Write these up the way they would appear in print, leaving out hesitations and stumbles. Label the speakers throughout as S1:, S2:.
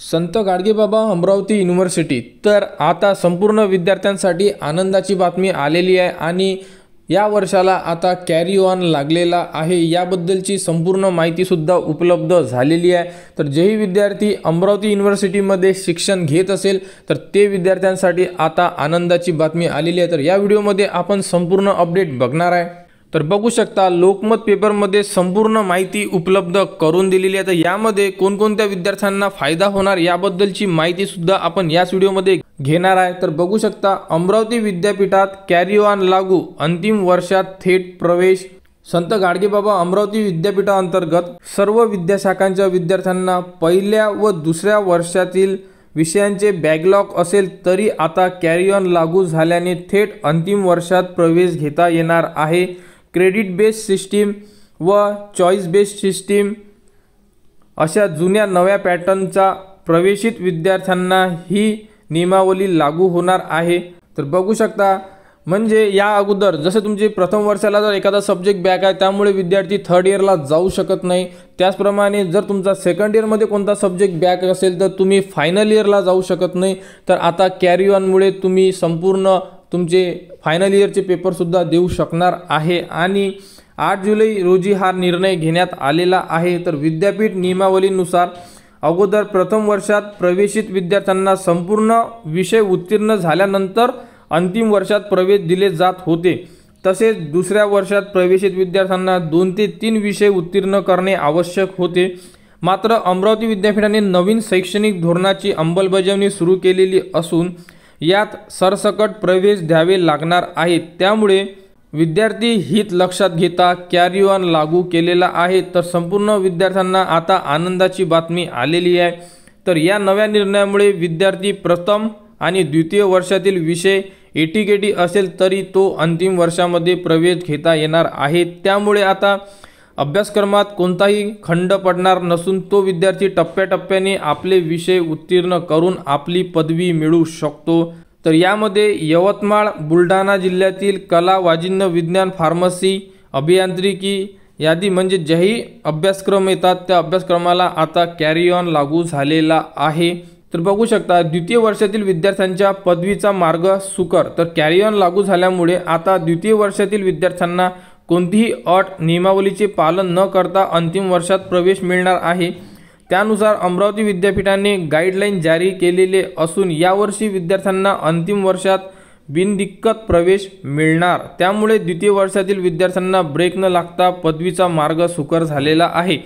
S1: संत Gadgebaba Amravati university तर आता संपूर्ण विद्यार्थ्यांसाठी आनंदाची बातमी आलेली आहे आणि या वर्षाला आता कॅरी ऑन लागलेला आहे। याबद्दलची संपूर्ण माहिती सुद्धा उपलब्ध झालेली आहे। तर जेही विद्यार्थी अमरावती युनिव्हर्सिटीमध्ये शिक्षण घेत असेल तर ते विद्यार्थ्यांसाठी आता आनंदाची बातमी आलेली आहे। तर या व्हिडिओमध्ये आपण संपूर्ण अपडेट बघणार आहे। तर बघू शकता लोकमत पेपरमध्ये संपूर्ण माहिती उपलब्ध करून दिलेली आहे। तर यामध्ये कोणकोणत्या विद्यार्थ्यांना फायदा होणार याबद्दलची माहिती सुद्धा आपण याच व्हिडिओमध्ये घेणार आहे। तर बघू शकता अमरावती विद्यापीठात कॅरी ऑन लागू, अंतिम वर्षात थेट प्रवेश। संत गाडगेबाबा अमरावती विद्यापीठाअंतर्गत सर्व विद्याशाखांच्या विद्यार्थ्यांना पहिल्या व दुसऱ्या वर्षातील विषयांचे बॅकलॉग असेल तरी आता कॅरी ऑन लागू झाल्याने थेट अंतिम वर्षात प्रवेश घेता येणार आहे। क्रेडिट बेस्ड सिस्टीम व चॉईस बेस्ड सिस्टीम अशा जुन्या नव्या पॅटर्नचा प्रवेशित विद्यार्थ्यांना ही नियमावली लागू होणार आहे। तर बघू शकता म्हणजे या अगोदर जसे तुमचे प्रथम वर्षाला जर एखादा सब्जेक्ट बॅक आहे त्यामुळे विद्यार्थी थर्ड इयरला जाऊ शकत नाही, त्याचप्रमाणे जर तुमचा सेकंड इयरमध्ये कोणता सब्जेक्ट बॅक असेल तर तुम्ही फायनल इयरला जाऊ शकत नाही। तर आता कॅरी ऑनमुळे तुम्ही संपूर्ण तुमचे फायनल इयरचे पेपरसुद्धा देऊ शकणार आहे आणि 8 जुलै रोजी हा निर्णय घेण्यात आलेला आहे। तर विद्यापीठ नियमावलीनुसार अगोदर प्रथम वर्षात प्रवेशित विद्यार्थ्यांना संपूर्ण विषय उत्तीर्ण झाल्यानंतर अंतिम वर्षात प्रवेश दिले जात होते, तसेच दुसऱ्या वर्षात प्रवेशित विद्यार्थ्यांना 2 ते 3 विषय उत्तीर्ण करणे आवश्यक होते। मात्र अमरावती विद्यापीठाने नवीन शैक्षणिक धोरणाची अंमलबजावणी सुरू केलेली असून यात सरसकट प्रवेश द्यावे लागणार आहे। त्यामुळे विद्यार्थी हित लक्षात घेता कॅरी ऑन लागू केलेला आहे। तर संपूर्ण विद्यार्थ्यांना आता आनंदाची बातमी आलेली आहे। तर या नव्या निर्णयामुळे विद्यार्थी प्रथम आणि द्वितीय वर्षातील विषय एटीकेटी असेल तरी तो अंतिम वर्षामध्ये प्रवेश घेता येणार आहे। त्यामुळे आता अभ्यासक्रमात कोणताही खंड पडणार नसून तो विद्यार्थी टप्प्याटप्प्याने आपले विषय उत्तीर्ण करून आपली पदवी मिळवू शकतो। तर यामध्ये यवतमाळ, बुलढाणा जिल्ह्यातील कला, वाजिन्य विज्ञान, फार्मसी, अभियांत्रिकी यादी म्हणजे जेही अभ्यासक्रम येतात त्या अभ्यासक्रमाला आता कॅरी ऑन लागू झालेला आहे। तर बघू शकता द्वितीय वर्षातील विद्यार्थ्यांच्या पदवीचा मार्ग सुकर। तर कॅरी ऑन लागू झाल्यामुळे आता द्वितीय वर्षातील विद्यार्थ्यांना कोणतीही अट नियमावलीचे पालन न करता अंतिम वर्षात प्रवेश मिळणार आहे। त्यानुसार अमरावती विद्यापीठाने गाईडलाईन जारी केलेले असून यावर्षी विद्यार्थ्यांना अंतिम वर्षात बिनदिक्कत प्रवेश मिळणार। त्यामुळे द्वितीय वर्षातील विद्यार्थ्यांना ब्रेक न लागता पदवीचा मार्ग सुकर झालेला आहे।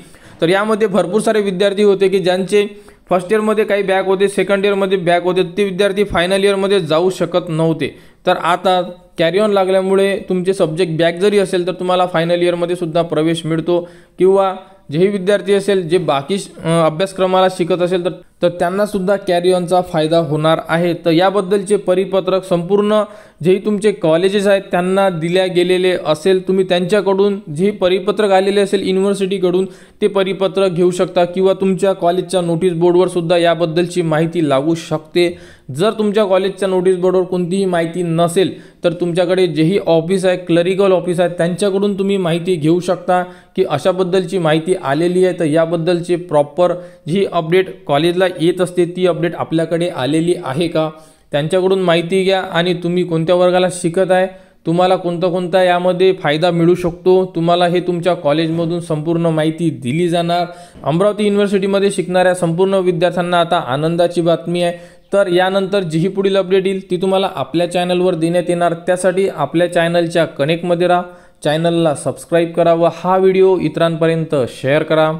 S1: तर यामध्ये भरपूर सारे विद्यार्थी होते की ज्यांचे फर्स्ट इयरमध्ये काही बॅक होते, सेकंड इयरमध्ये बॅक होते, ते विद्यार्थी फायनल इयरमध्ये जाऊ शकत नव्हते। तर आता कॅरी ऑन लागल्यामुळे तुमचे सब्जेक्ट बॅक जरी असेल तर तुम्हाला फायनल इयरमध्ये सुद्धा प्रवेश मिळतो किंवा जेही विद्यार्थी असेल जे बाकी अभ्यासक्रमाला शिकत असेल तर त्यांना सुद्धा कॅरी ऑनचा फायदा होणार आहे। तर याबद्दलचे परिपत्रक संपूर्ण जेही तुमचे कॉलेजेस आहेत त्यांना दिल्या गेलेले असेल, तुम्ही त्यांच्याकडून जे परिपत्रक आलेले असेल युनिव्हर्सिटीकडून ते परिपत्रक घेऊ शकता किंवा तुमच्या कॉलेजच्या नोटीस बोर्डवर सुद्धा याबद्दलची माहिती लागू शकते। जर तुमच्या कॉलेजच्या नोटीस बोर्डवर कोणतीही माहिती नसेल तर तुमच्याकडे जेही ऑफिस आहे, क्लरिकल ऑफिस आहे, त्यांच्याकडून तुम्ही माहिती घेऊ शकता की अशाबद्दलची माहिती आलेली आहे। तर याबद्दलची प्रॉपर जी अपडेट कॉलेजला येत असते ती अपडेट आपल्याकडे आलेली आहे का, त्यांच्याकडून माहिती घ्या आणि तुम्ही कोणत्या वर्गाला शिकत आहे, तुम्हाला कोणता यामध्ये फायदा मिळू शकतो, तुम्हाला हे तुमच्या कॉलेजमधून संपूर्ण माहिती दिली जाणार। अमरावती युनिव्हर्सिटीमध्ये शिकणाऱ्या संपूर्ण विद्यार्थ्यांना आता आनंदाची बातमी आहे। तर यानंतर जी पुढील अपडेट येईल ती तुम्हाला आपल्या चॅनलवर देण्यात येणार। त्यासाठी आपल्या चॅनलच्या कनेक्टमध्ये राहा, चॅनलला सबस्क्राईब करा व हा व्हिडिओ इतरांपर्यंत शेअर करा।